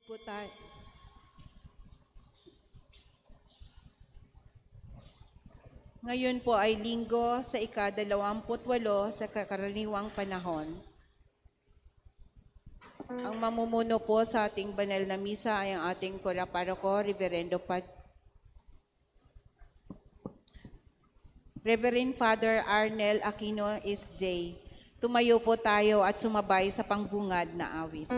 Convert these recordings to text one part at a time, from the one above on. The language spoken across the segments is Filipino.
Po tayo. Ngayon po ay linggo sa ika-28 sa karaniwang panahon. Ang mamumuno po sa ating banal na misa ay ang ating kora-paroko, Reverend Father Arnel Aquino S.J. Tumayo po tayo at sumabay sa pangbungad na awit.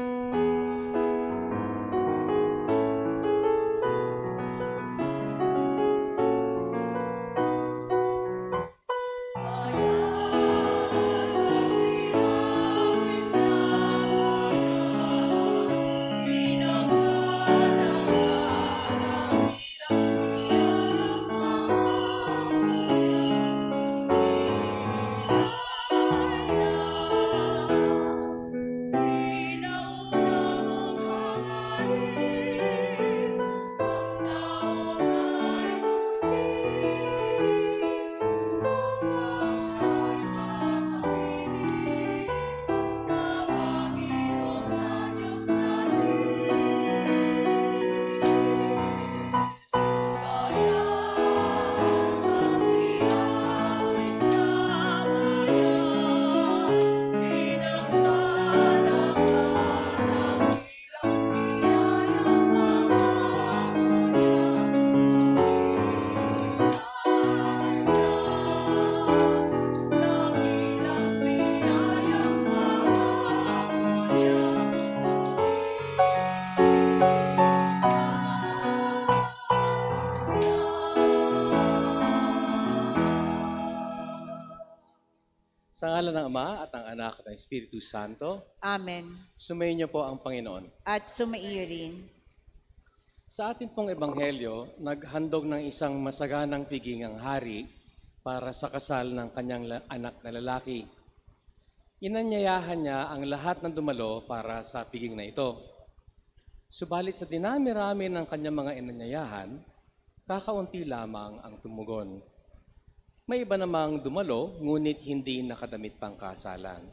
Sa ngalan ng Ama at ng Anak at ng Espiritu Santo, Amen. sumayin niyo po ang Panginoon. At sumaiyo rin. Sa atin pong Ebanghelyo, naghandog ng isang masaganang pigingang hari para sa kasal ng kanyang anak na lalaki. Inanyayahan niya ang lahat ng dumalo para sa piging na ito. Subalit sa dinami-rami ng kanyang mga inanyayahan, kakaunti lamang ang tumugon. May iba namang dumalo, ngunit hindi nakadamit pang kasalan.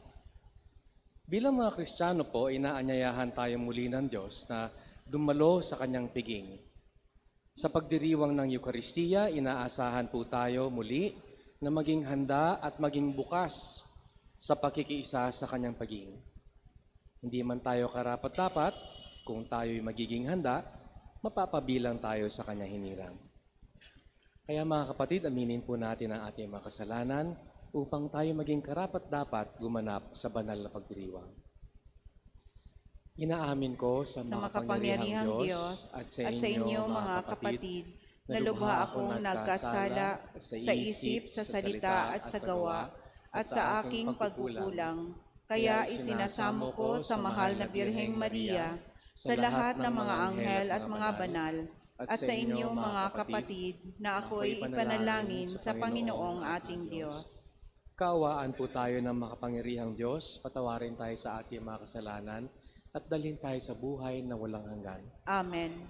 Bilang mga Kristiyano po, inaanyayahan tayo muli ng Diyos na dumalo sa kanyang piging. Sa pagdiriwang ng Eukaristiya, inaasahan po tayo muli na maging handa at maging bukas sa pakikiisa sa kanyang piging. Hindi man tayo karapat-dapat, kung tayo'y magiging handa, mapapabilang tayo sa kanyang hinirang. Kaya mga kapatid, aminin po natin ang ating mga kasalanan upang tayo maging karapat-dapat gumanap sa banal na pagdiriwang. Inaamin ko sa makapangyarihang Diyos at sa inyo mga kapatid na lubha akong nagkasala sa isip, sa salita at sa gawa at sa aking pagkukulang. Kaya isinasamo ko sa mahal na Birheng Maria, sa lahat ng mga anghel at mga banal, at sa inyo mga kapatid na ako'y ipanalangin sa Panginoong ating Diyos. Kaawaan po tayo ng makapangyarihang Diyos, patawarin tayo sa ating mga kasalanan, at dalhin tayo sa buhay na walang hanggan. Amen.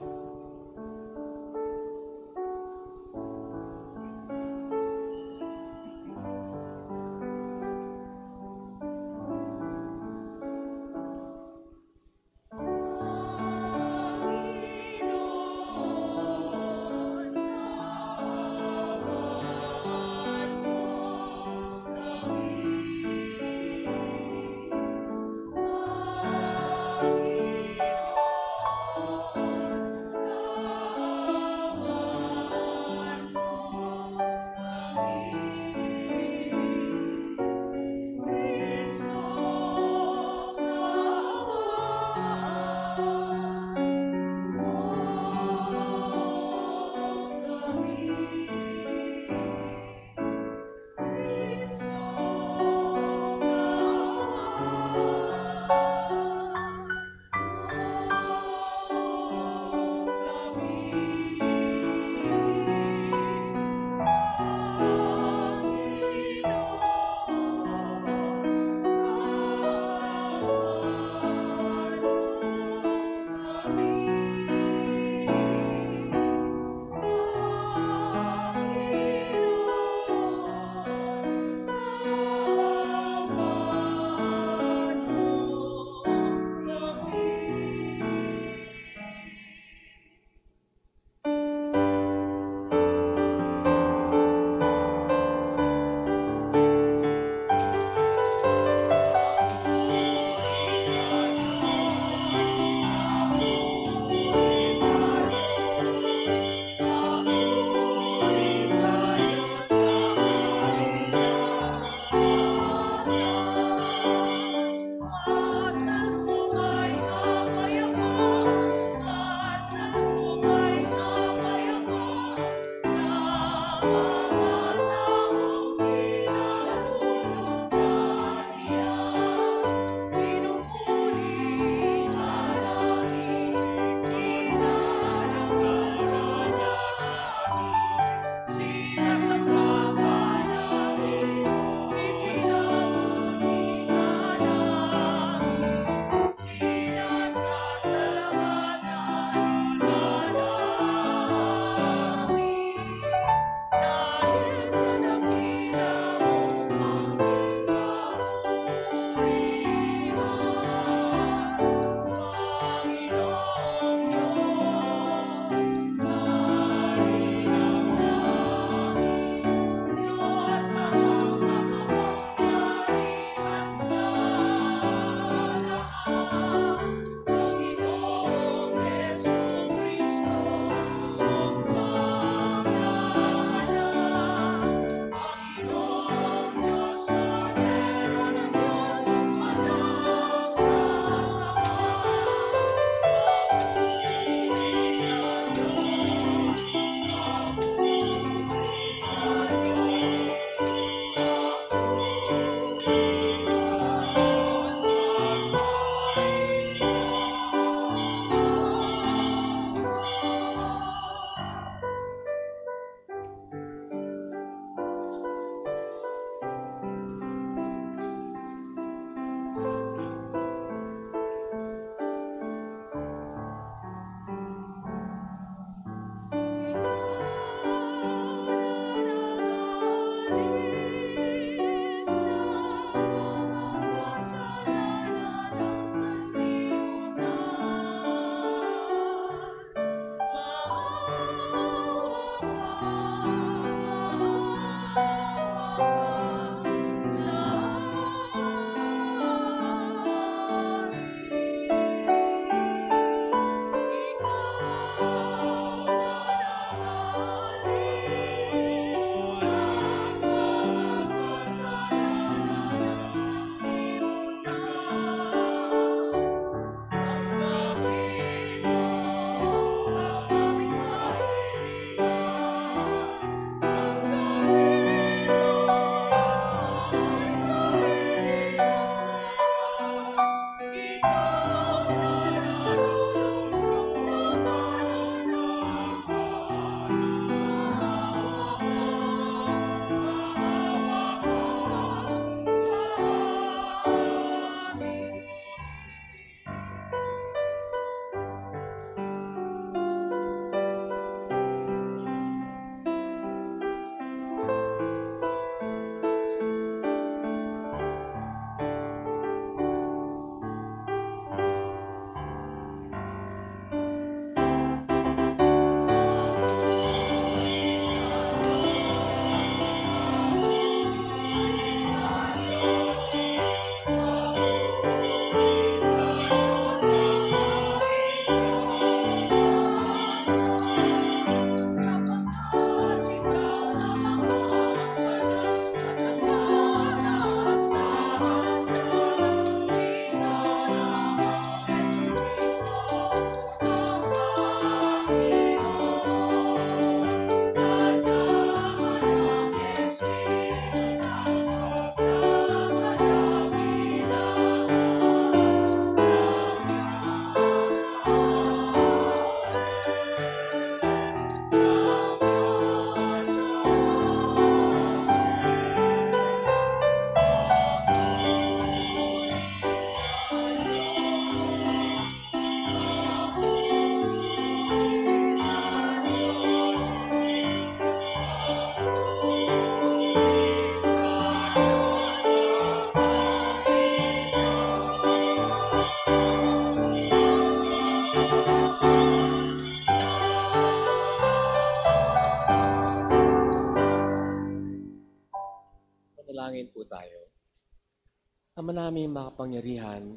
Ama namin makapangyarihan,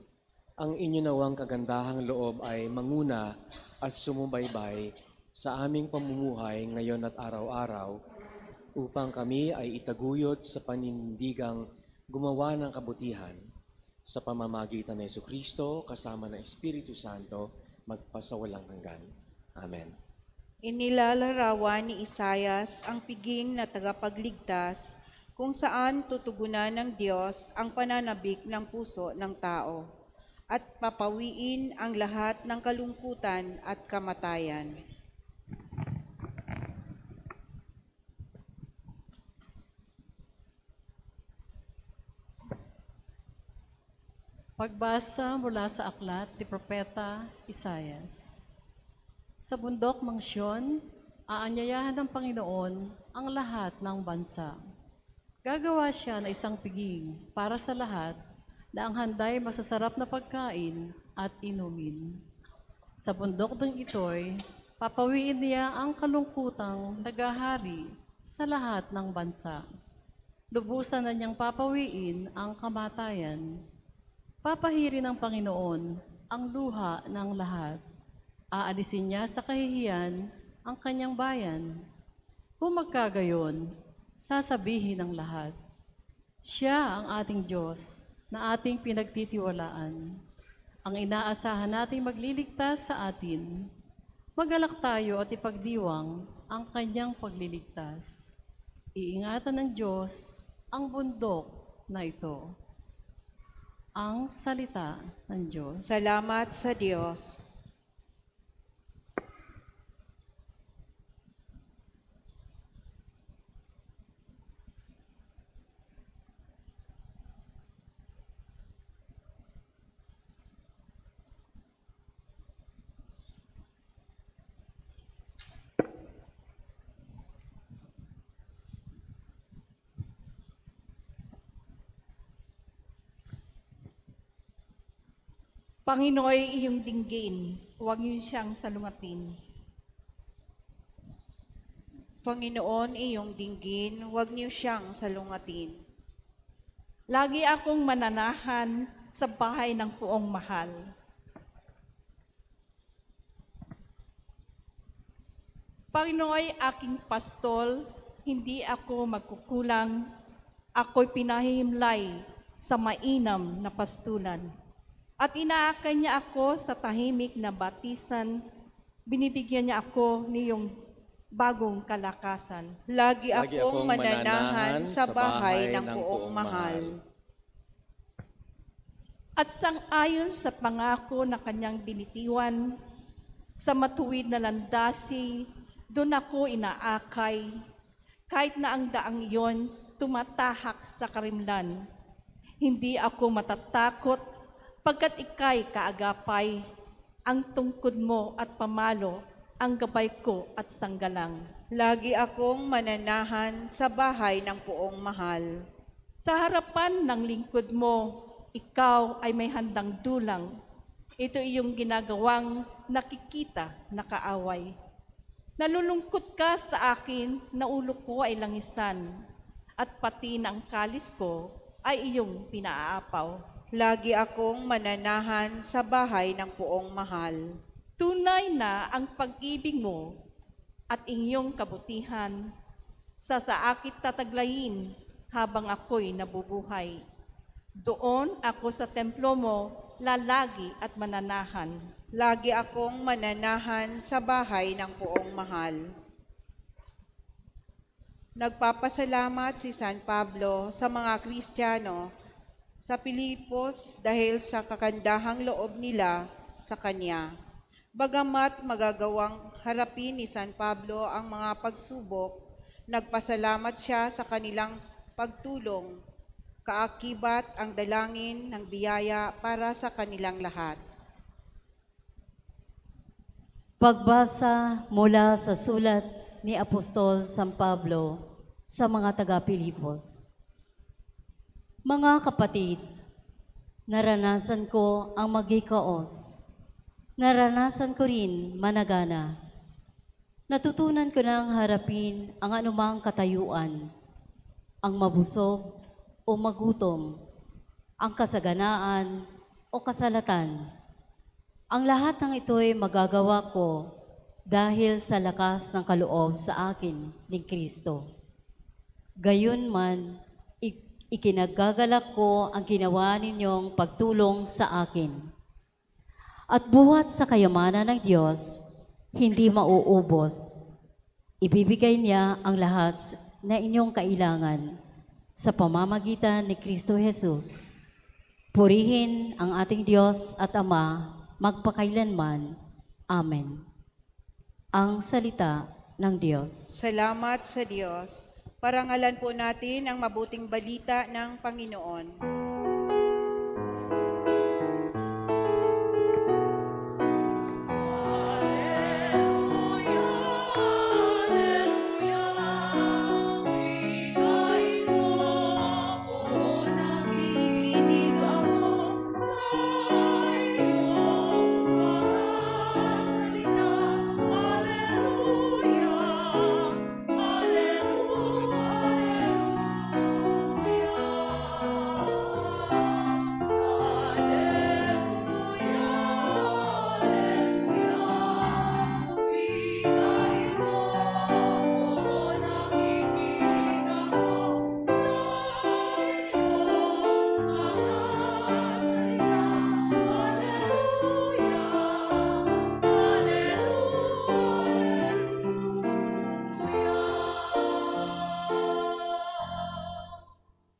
ang inyo nawang kagandahang loob ay manguna at sumubaybay sa aming pamumuhay ngayon at araw-araw upang kami ay itaguyod sa panindigang gumawa ng kabutihan sa pamamagitan ng Jesucristo kasama ng Espiritu Santo magpasawalang hanggan. Amen. Inilalarawan ni Isayas ang piging na tagapagligtas kung saan tutugunan ng Diyos ang pananabik ng puso ng tao at papawiin ang lahat ng kalungkutan at kamatayan. Pagbasa mula sa aklat ni Propeta Isayas. Sa bundok ng Siyon, aanyayahan ng Panginoon ang lahat ng bansa. Gagawa siya ng isang piging para sa lahat na ang handay masasarap na pagkain at inumin. Sa bundok ng ito'y papawiin niya ang kalungkutang nagahari sa lahat ng bansa. Lubusan na niyang papawiin ang kamatayan. Papahirin ng Panginoon ang luha ng lahat. Aalisin niya sa kahihiyan ang kanyang bayan. Kung magkagayon, sasabihin ng lahat, siya ang ating Diyos na ating pinagtitiwalaan. Ang inaasahan nating magliligtas sa atin. Magalak tayo at ipagdiwang ang kanyang pagliligtas. Iingatan ng Diyos ang bundok na ito. Ang salita ng Diyos. Salamat sa Diyos. Panginooy iyong dinggin, huwag niyo siyang salungatin. Panginoon, iyong dinggin, huwag niyo siyang salungatin. Lagi akong mananahan sa bahay ng puong mahal. Panginooy aking pastol, hindi ako magkukulang, ako'y pinahihimlay sa mainam na pastulan. At inaakay niya ako sa tahimik na batisan, binibigyan niya ako niyong bagong kalakasan. Lagi akong mananahan sa bahay ng puong mahal. At sang-ayon sa pangako na kanyang binitiwan, sa matuwid na landasi, doon ako inaakay, kahit na ang daang iyon tumatahak sa karimlan. Hindi ako matatakot, pagkat ika'y kaagapay, ang tungkod mo at pamalo, ang gabay ko at sanggalang. Lagi akong mananahan sa bahay ng puong mahal. Sa harapan ng lingkod mo, ikaw ay may handang dulang. Ito iyong ginagawang nakikita, nakaaway. Nalulungkot ka sa akin na ulo ko ay langisan, at pati ng kalis ko ay iyong pinaapaw. Lagi akong mananahan sa bahay ng puong mahal. Tunay na ang pag-ibig mo at inyong kabutihan sa saakit tataglayin habang ako'y nabubuhay. Doon ako sa templo mo lalagi at mananahan. Lagi akong mananahan sa bahay ng puong mahal. Nagpapasalamat si San Pablo sa mga Kristiyano sa Pilipos dahil sa kakandahang loob nila sa Kanya. Bagamat magagawang harapin ni San Pablo ang mga pagsubok, nagpasalamat siya sa kanilang pagtulong, kaakibat ang dalangin ng biyaya para sa kanilang lahat. Pagbasa mula sa sulat ni Apostol San Pablo sa mga taga-Pilipos. Mga kapatid, naranasan ko ang magikaos. Naranasan ko rin managana. Natutunan ko nang harapin ang anumang katayuan, ang mabusog o magutom, ang kasaganaan o kasalatan. Ang lahat ng ito'y magagawa ko dahil sa lakas ng kaloob sa akin ni Kristo. Gayunman, ikinagagalak ko ang ginawa ninyong pagtulong sa akin. At buhat sa kayamanan ng Diyos, hindi mauubos. Ibibigay niya ang lahat na inyong kailangan sa pamamagitan ni Kristo Jesus. Purihin ang ating Diyos at Ama magpakailanman. Amen. Ang salita ng Diyos. Salamat sa Diyos. Parangalan po natin ang mabuting balita ng Panginoon.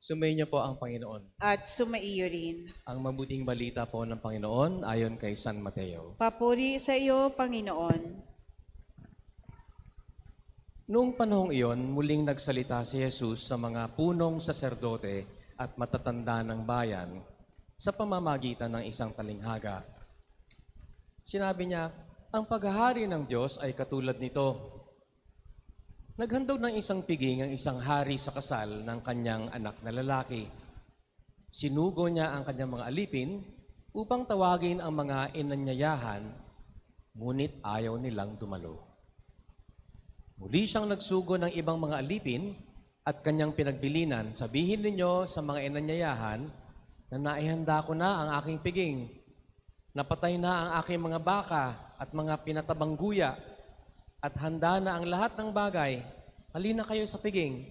Sumayin niyo po ang Panginoon. At sumaiyo rin. Ang mabuting balita po ng Panginoon ayon kay San Mateo. Papuri sa iyo, Panginoon. Noong panahong iyon, muling nagsalita si Jesus sa mga punong saserdote at matatanda ng bayan sa pamamagitan ng isang talinghaga. Sinabi niya, ang paghahari ng Diyos ay katulad nito. Naghandog ng isang piging ang isang hari sa kasal ng kanyang anak na lalaki. Sinugo niya ang kanyang mga alipin upang tawagin ang mga inanyayahan, ngunit ayaw nilang dumalo. Muli siyang nagsugo ng ibang mga alipin at kanyang pinagbilinan, sabihin ninyo sa mga inanyayahan na naihanda ko na ang aking piging, napatay na ang aking mga baka at mga pinatabang guya, at handa na ang lahat ng bagay, halina kayo sa piging.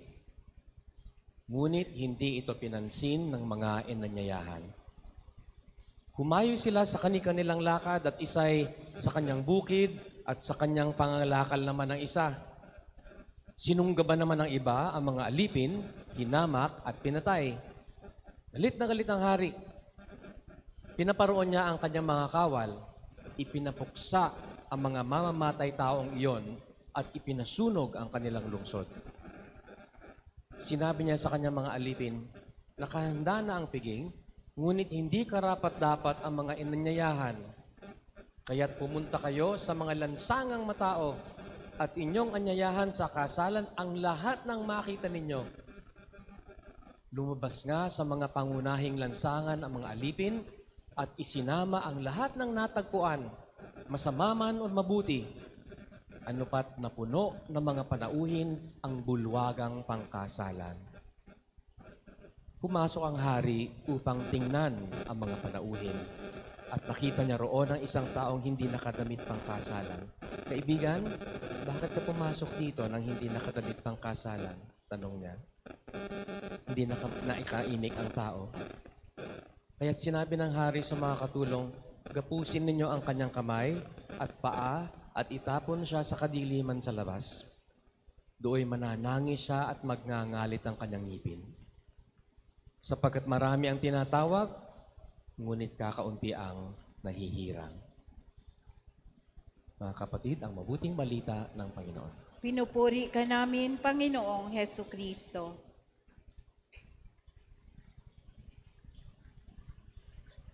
Ngunit hindi ito pinansin ng mga inanyayahan. Humayo sila sa kanilang lakad at isa'y sa kanyang bukid at sa kanyang pangalakal naman ang isa. Sinunggaban naman ng iba ang mga alipin, hinamak at pinatay. Galit na galit ang hari. Pinaparoon niya ang kanyang mga kawal, ipinapuksa ang mga mamamatay taong iyon at ipinasunog ang kanilang lungsod. Sinabi niya sa kanyang mga alipin, nakahanda na ang piging, ngunit hindi karapat-dapat ang mga inanyayahan. Kaya't pumunta kayo sa mga lansangang matao at inyong anyayahan sa kasalan ang lahat ng makita ninyo. Lumabas nga sa mga pangunahing lansangan ang mga alipin at isinama ang lahat ng natagpuan, masama man o mabuti, ano pat napuno ng mga panauhin ang bulwagang pangkasalan. Pumasok ang hari upang tingnan ang mga panauhin at nakita niya roon ang isang taong hindi nakadamit pangkasalan. Kaibigan, bakit ka pumasok dito nang hindi nakadamit pangkasalan? Tanong niya. Hindi naikainik ang tao. Kaya't sinabi ng hari sa mga katulong, gapusin ninyo ang kanyang kamay at paa at itapon siya sa kadiliman sa labas. Do'y mananangis siya at magngangalit ang kanyang ngipin. Sapagkat marami ang tinatawag, ngunit kakaunti ang nahihirang. Mga kapatid, ang mabuting balita ng Panginoon. Pinupuri ka namin, Panginoong Hesu Kristo.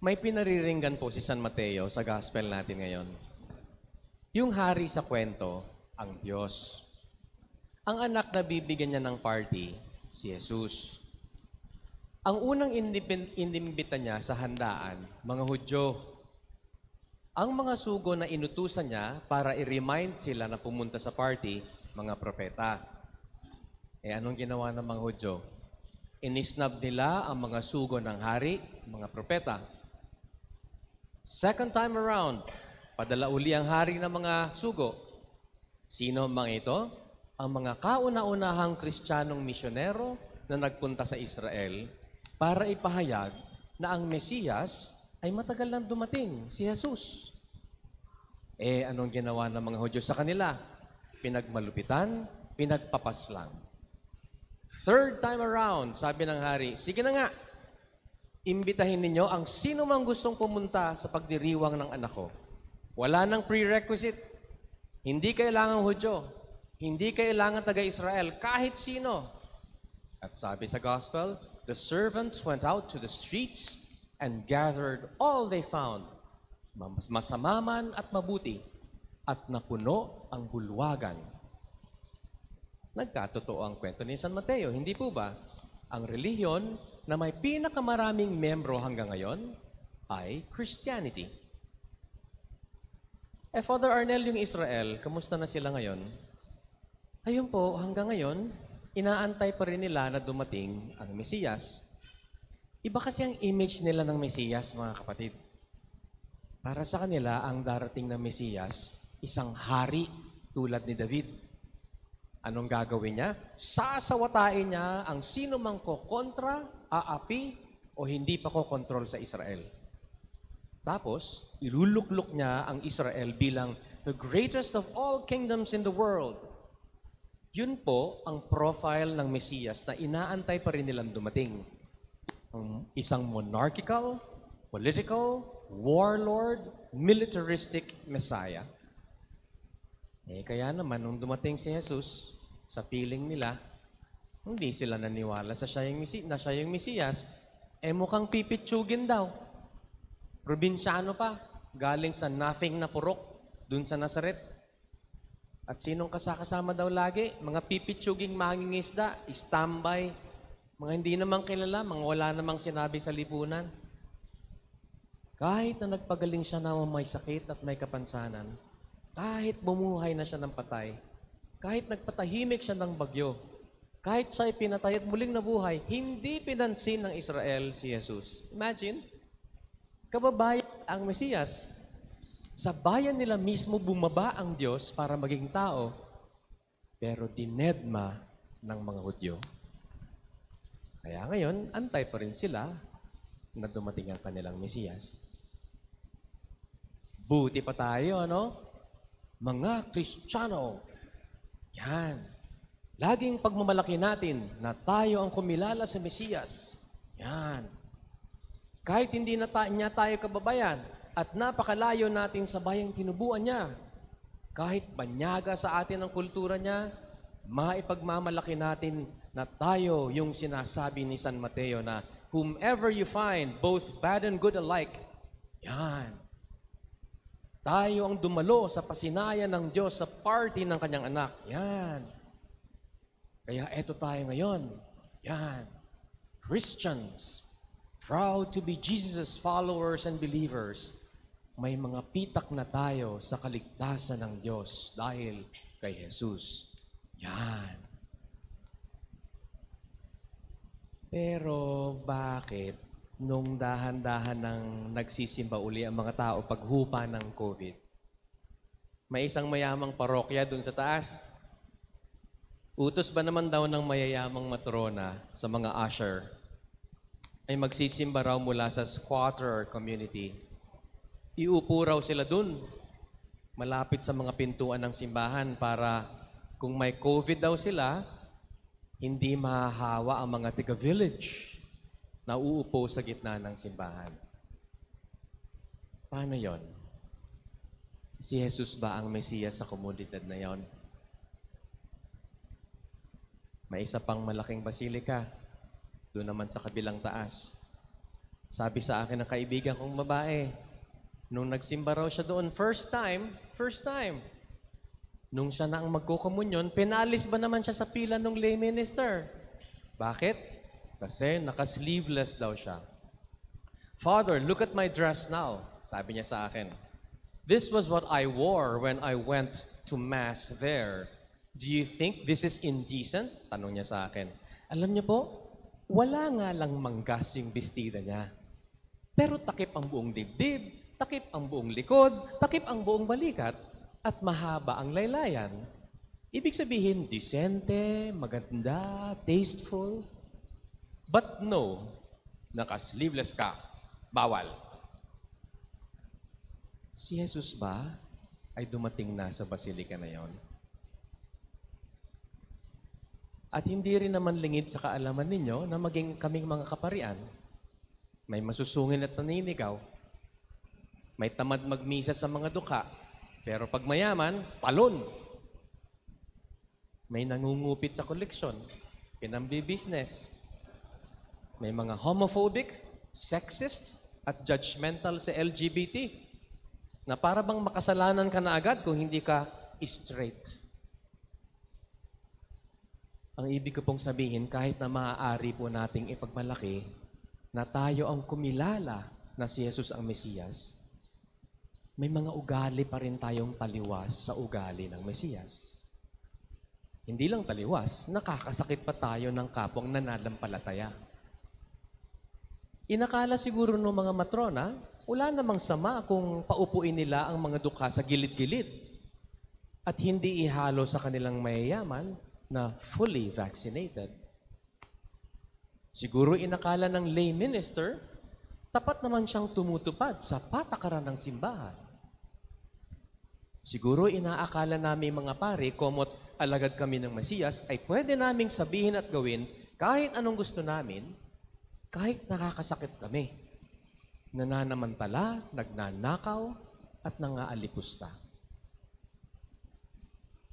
May pinariringgan po si San Mateo sa gospel natin ngayon. Yung hari sa kwento, ang Diyos. Ang anak na bibigyan niya ng party, si Jesus. Ang unang inimbita niya sa handaan, mga Hudyo. Ang mga sugo na inutusan niya para i-remind sila na pumunta sa party, mga propeta. Anong ginawa ng mga Hudyo? Inisnab nila ang mga sugo ng hari, mga propeta. Second time around, padala uli ang hari ng mga sugo. Sino ang mga ito? Ang mga kauna-unahang Kristiyanong misyonero na nagpunta sa Israel para ipahayag na ang Mesiyas ay matagal nang dumating, si Jesus. Anong ginawa ng mga Hudyo sa kanila? Pinagmalupitan, pinagpapaslang. Third time around, sabi ng hari, sige na nga, imbitahin ninyo ang sino mang gustong pumunta sa pagdiriwang ng anak ko. Wala nang prerequisite. Hindi kailangan Hudyo. Hindi kailangan taga-Israel. Kahit sino. At sabi sa gospel, the servants went out to the streets and gathered all they found, masama man at mabuti, at napuno ang bulwagan. Nagkatotoo ang kwento ni San Mateo, hindi po ba? Ang relihiyon na may pinakamaraming membro hanggang ngayon ay Christianity. Father Arnel, yung Israel, kamusta na sila ngayon? Ayun po, hanggang ngayon, inaantay pa rin nila na dumating ang Mesiyas. Iba kasi ang image nila ng Mesiyas, mga kapatid. Para sa kanila, ang darating na Mesiyas, isang hari tulad ni David. Anong gagawin niya? Sasawatain niya ang sino mang kokontra, aapi, o hindi pa kokontrol sa Israel. Tapos, iluluklok niya ang Israel bilang the greatest of all kingdoms in the world. Yun po ang profile ng Mesiyas na inaantay pa rin nilang dumating. Isang monarchical, political, warlord, militaristic Messiah. Kaya naman, nung dumating si Jesus, sa piling nila, hindi sila naniwala sa siya yung Mesiyas, mukhang pipitsugin daw. Probinsyano pa, galing sa nothing na purok, dun sa Nazaret. At sinong kasama daw lagi? Mga pipitsuging mangingisda, istambay, mga hindi namang kilala, mga wala namang sinabi sa lipunan. Kahit na nagpagaling siya na may sakit at may kapansanan, kahit bumuhay na siya ng patay, kahit nagpatahimik siya ng bagyo, kahit siya'y pinatay at muling nabuhay, hindi pinansin ng Israel si Jesus. Imagine, kababayan ang Mesiyas. Sa bayan nila mismo bumaba ang Diyos para maging tao, pero dinedma ng mga Hudyo. Kaya ngayon, antay pa rin sila na dumating ang kanilang Mesiyas. Buti pa tayo, ano? Mga Kristiyano, yan. Laging pagmamalaki natin na tayo ang kumilala sa Mesiyas. Yan. Kahit hindi na niya tayo kababayan at napakalayo natin sa bayang tinubuan niya, kahit banyaga sa atin ang kultura niya, maipagmamalaki natin na tayo yung sinasabi ni San Mateo na whomever you find, both bad and good alike, yan. Tayo ang dumalo sa pasinayan ng Diyos sa party ng kanyang anak. Yan. Kaya eto tayo ngayon. Yan. Christians, proud to be Jesus' followers and believers. May mga pitak na tayo sa kaligtasan ng Diyos dahil kay Jesus. Yan. Pero bakit nung dahan-dahan nang nagsisimba uli ang mga tao paghupa ng COVID, may isang mayamang parokya dun sa taas? Utos ba naman daw ng mayayamang matrona sa mga usher ay magsisimba raw mula sa squatter community? Iupo raw sila dun, malapit sa mga pintuan ng simbahan para kung may COVID daw sila, hindi mahahawa ang mga taga-village na uupo sa gitna ng simbahan. Paano yon? Si Jesus ba ang Mesiyas sa komunidad na yon? May isa pang malaking basilika, doon naman sa kabilang taas. Sabi sa akin ng kaibigan kong babae, nung nagsimba raw siya doon first time, nung siya na ang magkukomunyon, pinalis ba naman siya sa pila ng lay minister? Bakit? Kasi naka-sleeveless daw siya. Father, look at my dress now, sabi niya sa akin. This was what I wore when I went to Mass there. Do you think this is indecent? Tanong niya sa akin. Alam niyo po, Wala nga lang manggas yung bestida niya. Pero takip ang buong dibdib, takip ang buong likod, takip ang buong balikat, at mahaba ang laylayan. Ibig sabihin, disente, maganda, tasteful. But no, naka-sleeveless ka, bawal. Si Jesus ba ay dumating na sa basilika na yon? At hindi rin naman lingid sa kaalaman ninyo na maging kaming mga kaparian. May masusungin at naninigaw. May tamad magmisa sa mga dukha. Pero pag mayaman, talon. May nangungupit sa koleksyon. Pinambi-business. May mga homophobic, sexist, at judgmental sa LGBT na para bang makasalanan ka na agad kung hindi ka straight. Ang ibig ko pong sabihin, kahit na maaari po nating ipagmalaki na tayo ang kumilala na si Jesus ang Mesiyas, may mga ugali pa rin tayong taliwas sa ugali ng Mesiyas. Hindi lang taliwas, nakakasakit pa tayo ng kapwang nananampalataya. Inakala siguro ng mga matrona, wala namang sama kung paupuin nila ang mga dukha sa gilid-gilid at hindi ihalo sa kanilang mayayaman na fully vaccinated. Siguro inakala ng lay minister, tapat naman siyang tumutupad sa patakaran ng simbahan. Siguro inaakala namin mga pare, komot alagad kami ng Mesiyas, ay pwede naming sabihin at gawin kahit anong gusto namin, kahit nakakasakit kami. Nananamantala, nagnanakaw, at nangaalipusta.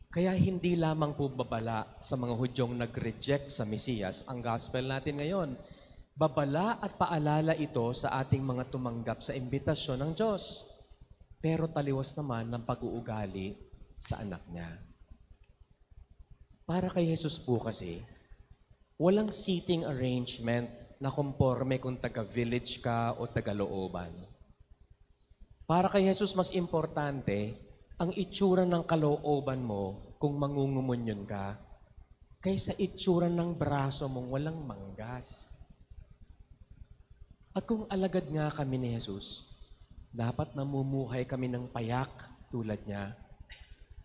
Kaya hindi lamang po babala sa mga Hudyong nag-reject sa Mesiyas ang gospel natin ngayon. Babala at paalala ito sa ating mga tumanggap sa imbitasyon ng Diyos. Pero taliwas naman ng pag-uugali sa anak niya. Para kay Jesus po kasi, walang seating arrangement na komporme kung taga-village ka o taga-looban. Para kay Jesus, mas importante ang itsura ng kalooban mo kung mangungumunyon ka kaysa itsura ng braso mong walang manggas. At kung alagad nga kami ni Jesus, dapat namumuhay kami ng payak tulad niya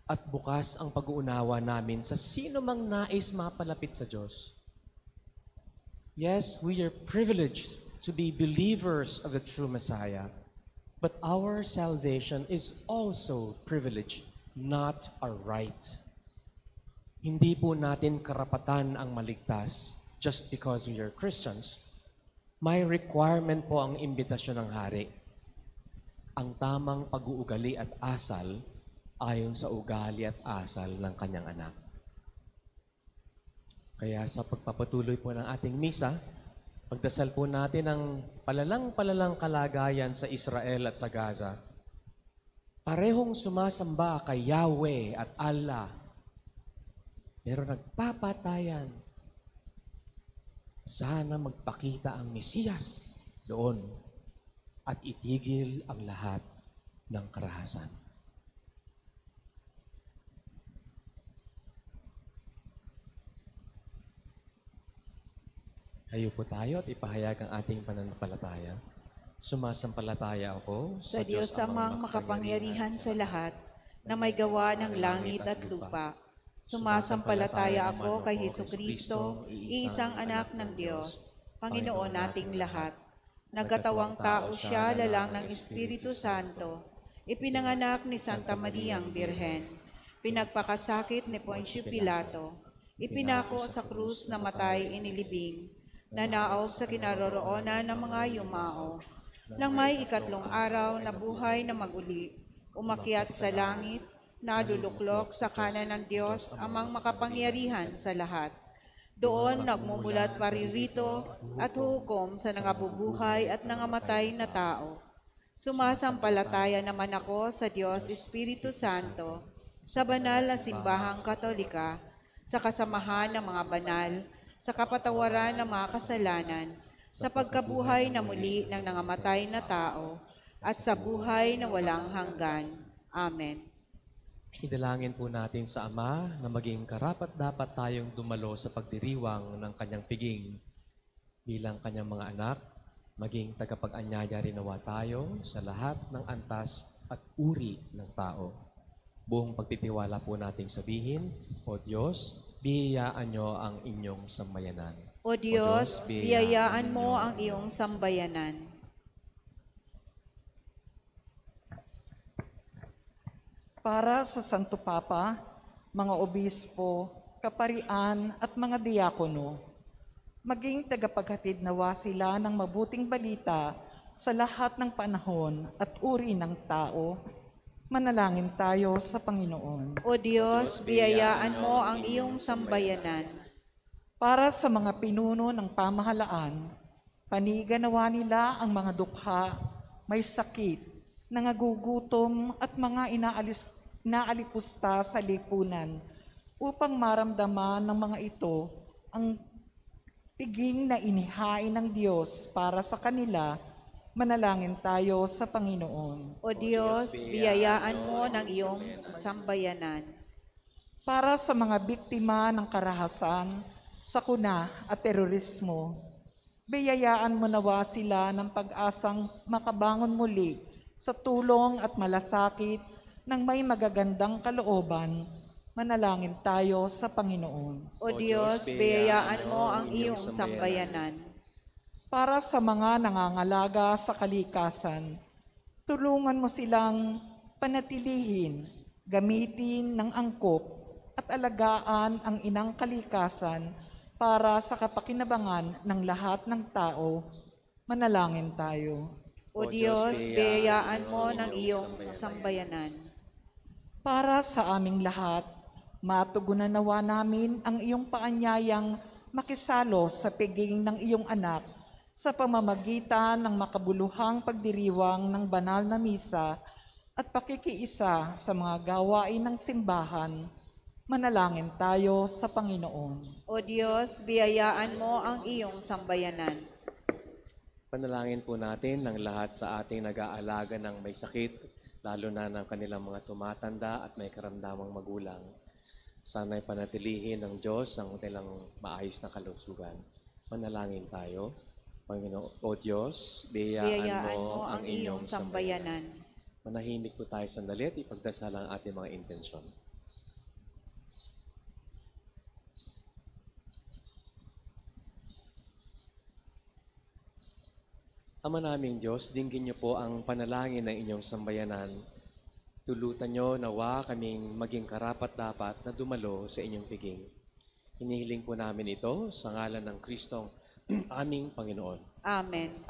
at bukas ang pag-uunawa namin sa sino mang nais mapalapit sa Diyos. Yes, we are privileged to be believers of the true Messiah. But our salvation is also privilege, not a right. Hindi po natin karapatan ang maligtas just because we are Christians. May requirement po ang imbitasyon ng hari. Ang tamang pag-uugali at asal ayon sa ugali at asal ng kanyang anak. Kaya sa pagpapatuloy po ng ating misa, pagdasal po natin ang palalang kalagayan sa Israel at sa Gaza. Parehong sumasamba kay Yahweh at Allah. Pero nagpapatayan. Sana magpakita ang Mesiyas doon at itigil ang lahat ng karahasan. Hayo po tayo at ipahayag ang ating pananampalataya. Sumasampalataya ako Sa Diyos amang makapangyarihan sa lahat, na may gawa ng langit at lupa. Sumasampalataya ako kay Hesukristo, iisang anak ng Diyos, Panginoon nating lahat. Nagkatawang tao siya, lalang ng Espiritu Santo. Ipinanganak ni Santa Mariang Birhen. Pinagpakasakit ni Poncio Pilato. Ipinako sa krus na matay inilibing. Nanaog sa kinaroroonan ng mga yumao. Nang may ikatlong araw na buhay na maguli, umakyat sa langit, naduluklok sa kanan ng Diyos amang makapangyarihan sa lahat. Doon nagmumulat paririto at huhukom sa nangabubuhay at nangamatay na tao. Sumasampalataya naman ako sa Diyos Espiritu Santo, sa banal na simbahang Katolika, sa kasamahan ng mga banal, sa kapatawaran ng mga kasalanan, sa pagkabuhay na muli ng nangamatay na tao, at sa buhay na walang hanggan. Amen. Idalangin po natin sa Ama na maging karapat-dapat tayong dumalo sa pagdiriwang ng kanyang piging. Bilang kanyang mga anak, maging tagapag-anyaya rin nawa tayo sa lahat ng antas at uri ng tao. Buong pagtitiwala po nating sabihin, O Diyos, biyayaan niyo ang inyong sambayanan. O Diyos, biyayaan mo ang iyong sambayanan. Para sa Santo Papa, mga obispo, kaparian at mga diakono, maging tagapaghatid nawa sila ng mabuting balita sa lahat ng panahon at uri ng tao. Manalangin tayo sa Panginoon. O Diyos, biyayaan mo ang iyong sambayanan. Para sa mga pinuno ng pamahalaan, paniganawa nila ang mga dukha, may sakit, nangagugutom at mga inaalipusta sa lipunan upang maramdaman ng mga ito ang piging na inihain ng Diyos para sa kanila. Manalangin tayo sa Panginoon. O Diyos, biyayaan mo ng iyong sambayanan. Para sa mga biktima ng karahasan, sakuna at terorismo, biyayaan mo nawa sila ng pag-asang makabangon muli sa tulong at malasakit ng may magagandang kalooban. Manalangin tayo sa Panginoon. O Diyos, biyayaan mo ang iyong sambayanan. Para sa mga nangangalaga sa kalikasan, tulungan mo silang panatilihin, gamitin ng angkop at alagaan ang inang kalikasan para sa kapakinabangan ng lahat ng tao. Manalangin tayo. O Diyos, biyayaan mo ng iyong sambayanan. Para sa aming lahat, matugunan nawa namin ang iyong paanyayang makisalo sa piging ng iyong anak sa pamamagitan ng makabuluhang pagdiriwang ng banal na misa at pakikiisa sa mga gawain ng simbahan. Manalangin tayo sa Panginoon. O Diyos, biyayaan mo ang iyong sambayanan. Panalangin po natin ng lahat sa ating nag-aalaga ng may sakit, lalo na ng kanilang mga tumatanda at may karamdamang magulang. Sana'y panatilihin ng Diyos ang kanilang maayos na kalusugan. Manalangin tayo. Panginoon, O Diyos, biyayaan mo ang inyong sambayanan. Manahimik po tayo sandali at ipagdasal ang ating mga intensyon. Ama naming Diyos, dinggin niyo po ang panalangin ng inyong sambayanan. Tulutan niyo nawa kaming maging karapat-dapat na dumalo sa inyong piging. Hinihiling po namin ito sa ngalan ng Kristong aming Panginoon. Amen.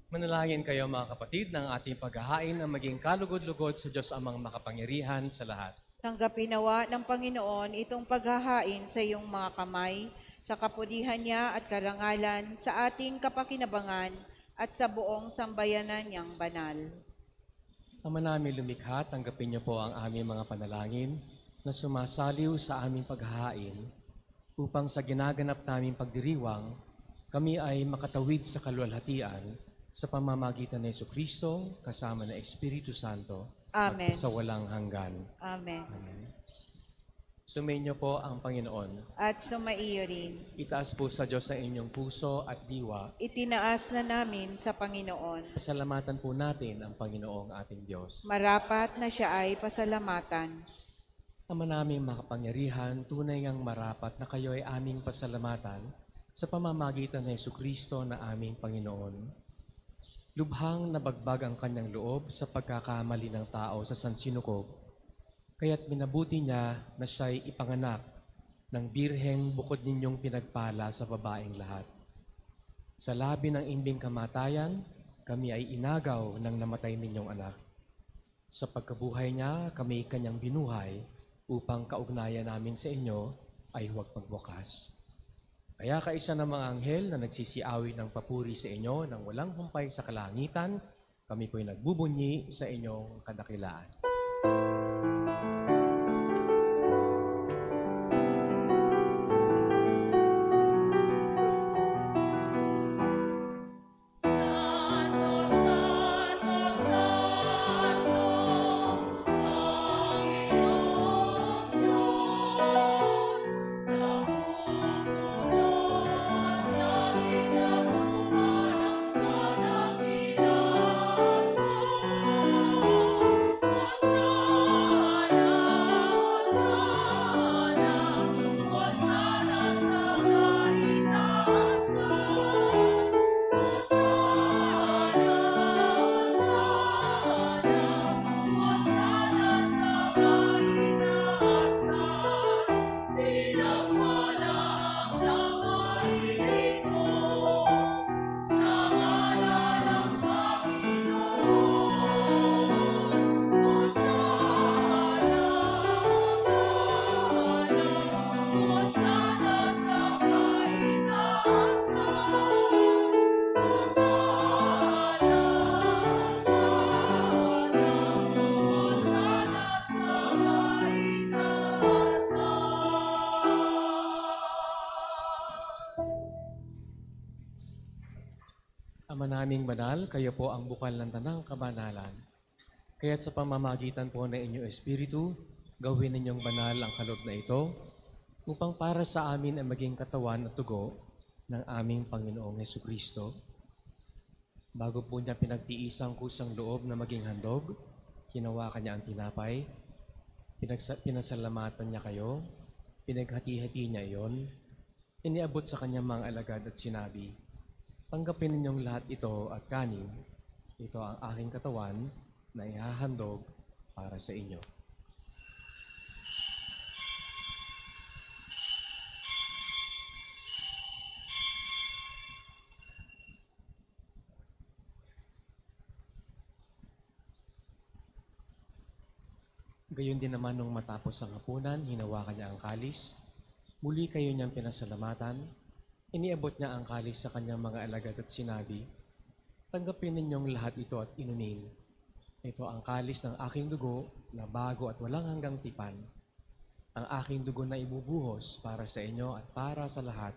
Manalangin kayo mga kapatid ng ating paghahain na maging kalugod-lugod sa Diyos amang makapangyarihan sa lahat. Tanggapin nawa ng Panginoon itong paghahain sa iyong mga kamay, sa kapudihan niya at karangalan, sa ating kapakinabangan at sa buong sambayanan niyang banal. Ama namin lumikha, tanggapin niyo po ang aming mga panalangin na sumasaliw sa aming paghahain upang sa ginaganap naming pagdiriwang, kami ay makatawid sa kaluwalhatian sa pamamagitan ng Jesucristo kasama ng Espiritu Santo Amen. at sa walang hanggan. Amen. Amen. Sumainyo po ang Panginoon. At sumaiyo rin. Itaas po sa Diyos ang inyong puso at diwa. Itinaas na namin sa Panginoon. Pasalamatan po natin ang Panginoong ating Diyos. Marapat na siya ay pasalamatan. Ama naming makapangyarihan, tunay ngang marapat na kayo ay aming pasalamatan sa pamamagitan ng Jesucristo na aming Panginoon. Lubhang nabagbag ang kanyang loob sa pagkakamali ng tao sa sansinukob, kaya't minabuti niya na siya'y ipanganak ng birheng bukod ninyong pinagpala sa babaeng lahat. Sa labi ng imbing kamatayan, kami ay inagaw ng namatay ninyong anak. Sa pagkabuhay niya, kami kanyang binuhay upang kaugnayan namin sa inyo ay huwag magwakas. Kaya kaisa ng mga anghel na nagsisiawi ng papuri sa inyo nang walang humpay sa kalangitan, kami po'y nagbubunyi sa inyong kadakilaan. Ama naming banal, kayo po ang bukal ng tanang kabanalan. Kaya't sa pamamagitan po ng inyong Espiritu, gawin ninyong banal ang kaloob na ito, upang para sa amin ay maging katawan at tugo ng aming Panginoong Jesucristo. Bago po niya pinagtiisang kusang loob na maging handog, hinawakan niya ang tinapay, pinasalamatan niya kayo, pinaghati-hati niya iyon, iniabot sa kanyang mga alagad at sinabi, tanggapin ninyong lahat ito at kanin. Ito ang aking katawan na ihahandog para sa inyo. Gayon din naman nung matapos ang hapunan, hinawakan niya ang kalis. Muli kayo niyang pinasalamatan. Iniabot niya ang kalis sa kanyang mga alagad at sinabi, tanggapin ninyong lahat ito at inumin. Ito ang kalis ng aking dugo na bago at walang hanggang tipan. Ang aking dugo na ibubuhos para sa inyo at para sa lahat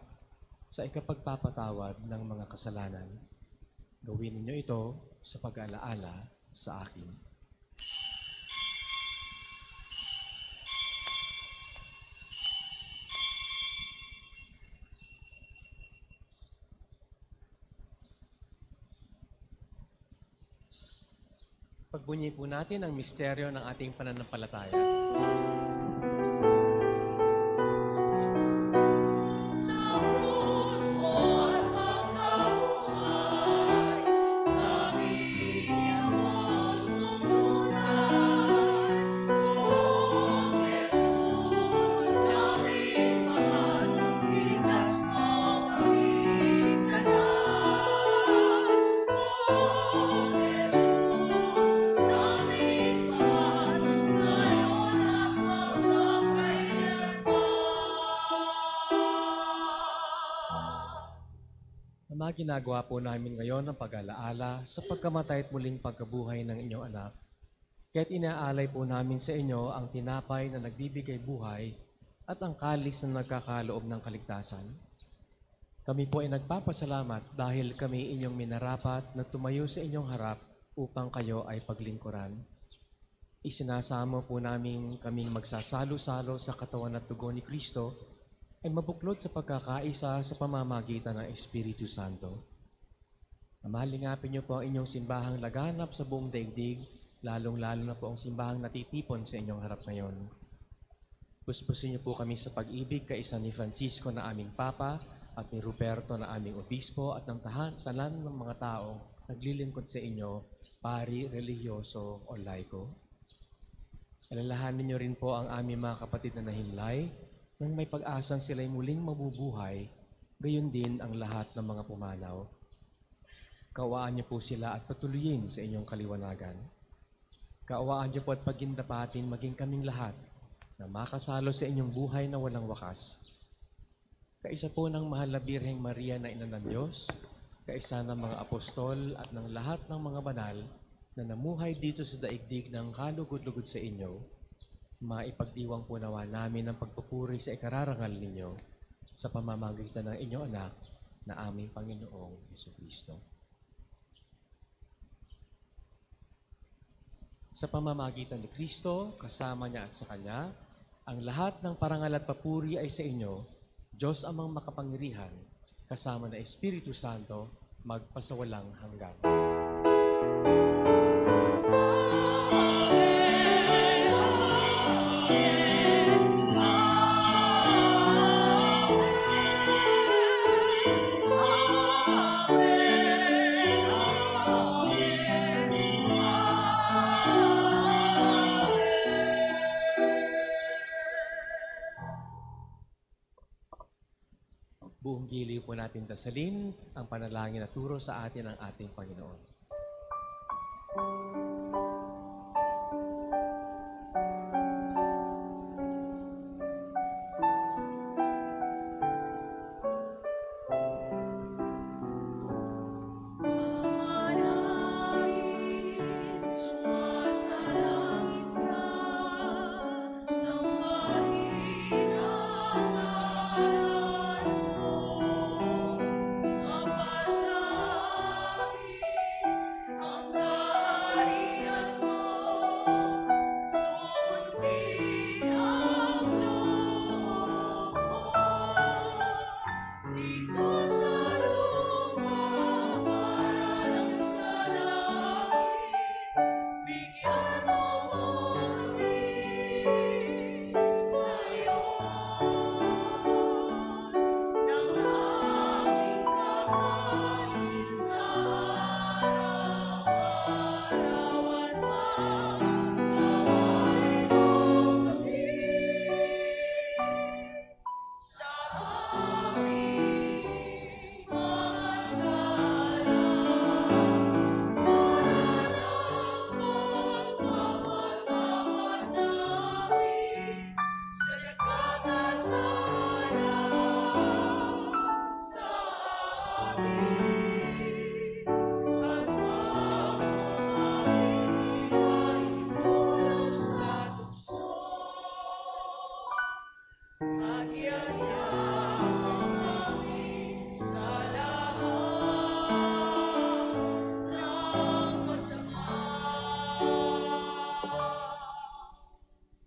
sa ikapagpapatawad ng mga kasalanan. Gawin ninyo ito sa pag-aalaala sa akin. Pagbunyi po natin ang misteryo ng ating pananampalataya. Oh Ginagawa po namin ngayon ang pag-alaala sa pagkamatay at muling pagkabuhay ng inyong anak. Kaya't inaalay po namin sa inyo ang tinapay na nagbibigay buhay at ang kalis na nagkakaloob ng kaligtasan. Kami po ay nagpapasalamat dahil kami inyong minarapat na tumayo sa inyong harap upang kayo ay paglingkuran. Isinasamo po namin kaming magsasalo-salo sa katawan at dugo ni Kristo ay mabuklod sa pagkakaisa sa pamamagitan ng Espiritu Santo. Mahalingapin niyo po ang inyong simbahang laganap sa buong daigdig, lalong-lalo na po ang simbahang natitipon sa inyong harap ngayon. Puspusin niyo po kami sa pag-ibig kaisa ni Francisco na aming Papa at ni Roberto na aming Obispo at ng talan ng mga taong naglilingkod sa inyo, pari, relihiyoso o laiko. Alalahanin niyo rin po ang aming mga kapatid na nahimlay nang may pag-asang sila'y muling mabubuhay, gayon din ang lahat ng mga pumanaw. Kaawaan niyo po sila at patuloyin sa inyong kaliwanagan. Kaawaan niyo po at pagindapatin maging kaming lahat na makasalo sa inyong buhay na walang wakas. Kaisa po ng mahal na Birheng Maria na Ina ng Diyos, kaisa ng mga apostol at ng lahat ng mga banal na namuhay dito sa daigdig ng kalugod-lugod sa inyo, maipagdiwang po nawa namin ang pagpupuri sa ikararangal ninyo sa pamamagitan ng inyong anak na aming Panginoong Jesucristo. Sa pamamagitan ni Kristo, kasama niya at sa Kanya, ang lahat ng parangal at papuri ay sa inyo, Diyos amang makapangyarihan, kasama na Espiritu Santo, magpasawalang hanggan. Buong giliw po natin dasalin ang panalangin na turo sa atin ng ating Panginoon.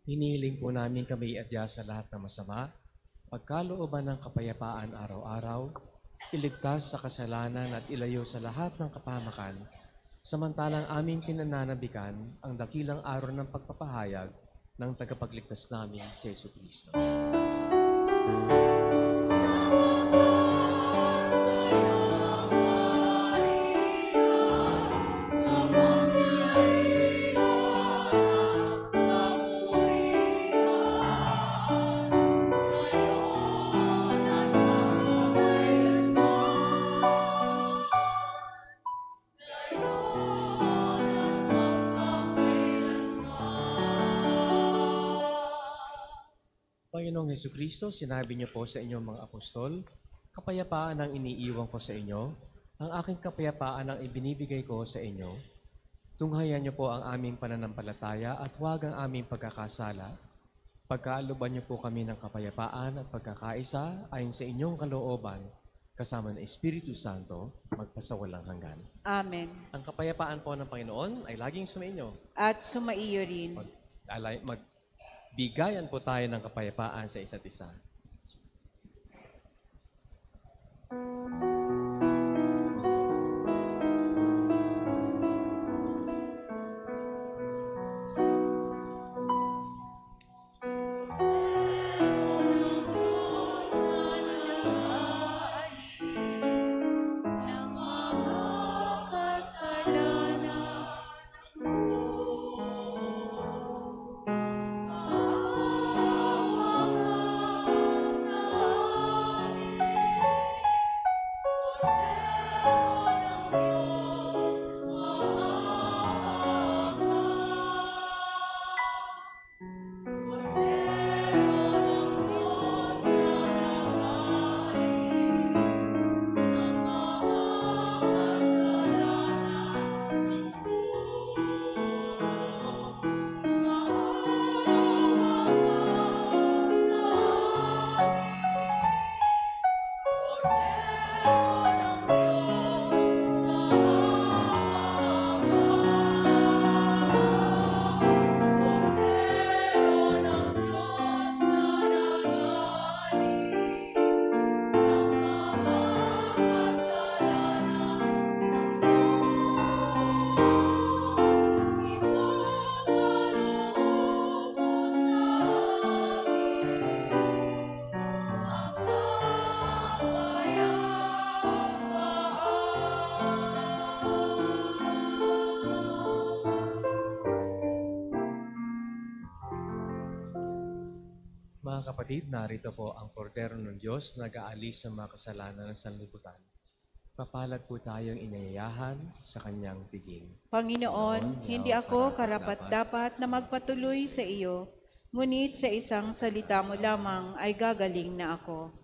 Hinihiling po namin kami iadya sa lahat ng masama, pagkalooban ng kapayapaan araw-araw, iligtas sa kasalanan at ilayo sa lahat ng kapahamakan, samantalang aming pinananabikan ang dakilang araw ng pagpapahayag ng tagapagligtas namin si Jesucristo. Panginoong Jesucristo, sinabi niyo po sa inyong mga apostol, kapayapaan ang iniiwan ko sa inyo, Ang aking kapayapaan ang ibinibigay ko sa inyo. Tunghayan niyo po ang aming pananampalataya at huwag ang aming pagkakasala. Pagkaaluban niyo po kami ng kapayapaan at pagkakaisa ayon sa inyong kalooban, kasama ng Espiritu Santo, magpasawalang hanggan. Amen. Ang kapayapaan po ng Panginoon ay laging sumainyo. At sumaiyo rin. Magbigayan po tayo ng kapayapaan sa isa't isa. Mga kapatid, narito po ang kordero ng Diyos na nag-aalis sa mga kasalanan ng sanlibutan. Papalad po tayong inayayahan sa kanyang piging. Panginoon, hindi ako karapat-dapat na magpatuloy sa iyo, ngunit sa isang salita mo lamang ay gagaling na ako.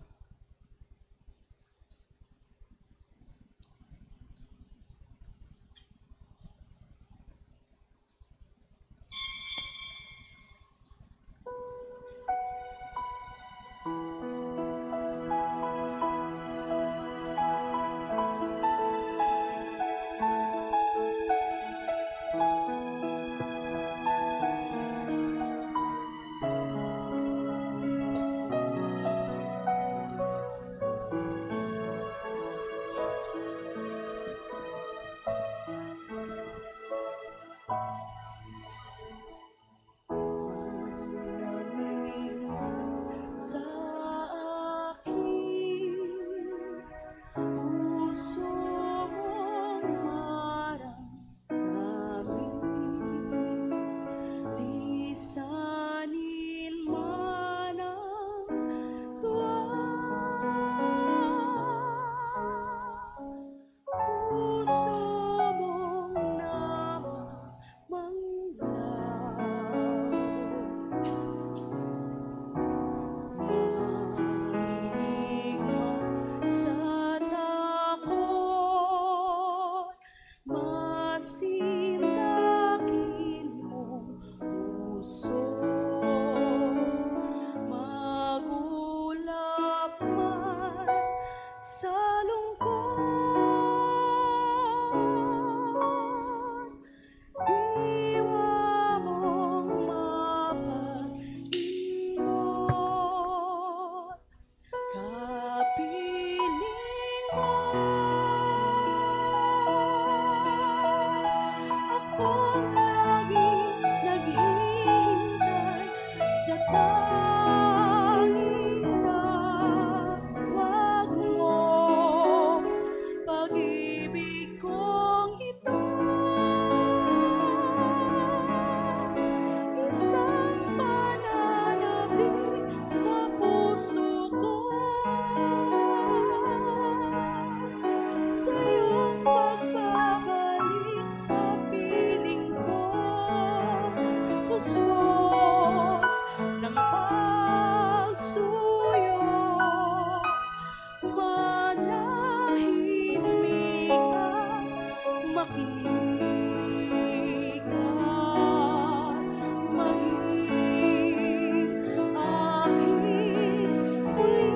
Sos ng pagsuyo, manahimik makinig at maging aking muli.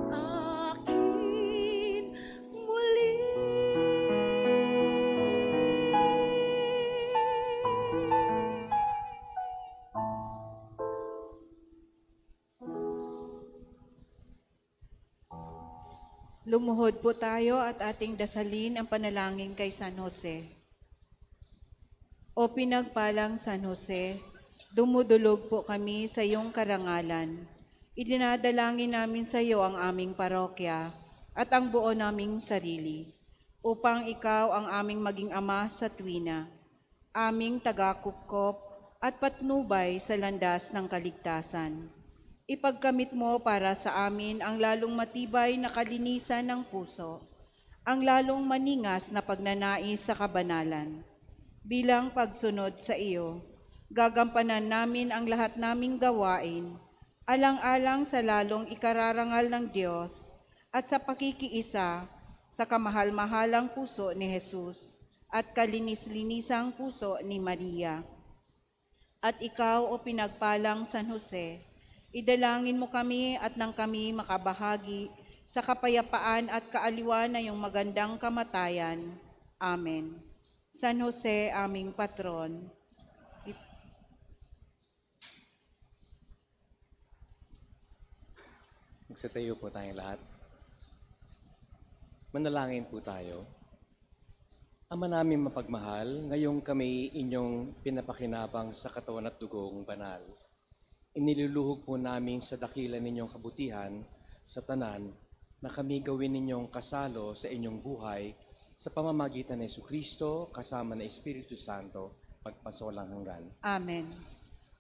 Akin muli. Lumuhod po tayo at ating dasalin ang panalangin kay San Jose. O pinagpalang San Jose, dumudulog po kami sa iyong karangalan. Idinadalangin namin sa iyo ang aming parokya at ang buo naming sarili, upang ikaw ang aming maging ama sa tuwina, aming tagakupkop at patnubay sa landas ng kaligtasan. Ipagkamit mo para sa amin ang lalong matibay na kalinisan ng puso, ang lalong maningas na pagnanais sa kabanalan. Bilang pagsunod sa iyo, gagampanan namin ang lahat naming gawain, alang-alang sa lalong ikararangal ng Diyos at sa pakikiisa sa kamahal-mahalang puso ni Jesus at kalinis-linisang puso ni Maria. At ikaw, o pinagpalang San Jose, idalangin mo kami at nang kami makabahagi sa kapayapaan at kaaliwan na iyong magandang kamatayan. Amen. San Jose, aming patron. Magsatayo po tayong lahat. Manalangin po tayo. Ama namin mapagmahal, ngayong kami inyong pinapakinabang sa katawan at dugong banal. Iniluluhog po namin sa dakila ninyong kabutihan sa tanan na kami gawin ninyong kasalo sa inyong buhay sa pamamagitan ng Jesucristo kasama ng Espiritu Santo magpasawalang hanggan. Amen.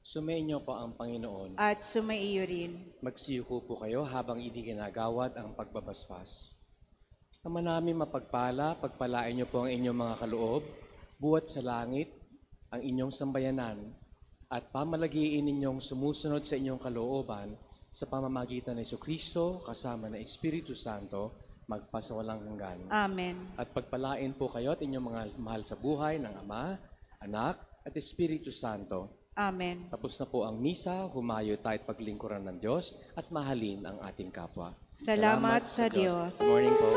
Sumainyo po ang Panginoon. At sumaiyo rin. Magsiyuko po kayo habang ginagawad ang pagbabasbas. Ama namin mapagpala, pagpalain niyo po ang inyong mga kaloob, buhat sa langit ang inyong sambayanan, at pamalagiin ninyong sumusunod sa inyong kalooban sa pamamagitan ng Jesucristo kasama ng Espiritu Santo magpasawalang hanggan. Amen. At pagpalain po kayo at inyong mga mahal sa buhay ng Ama, Anak, at Espiritu Santo. Amen. Tapos na po ang misa, humayo tayo't paglingkuran ng Diyos at mahalin ang ating kapwa. Salamat sa Diyos. Good morning po.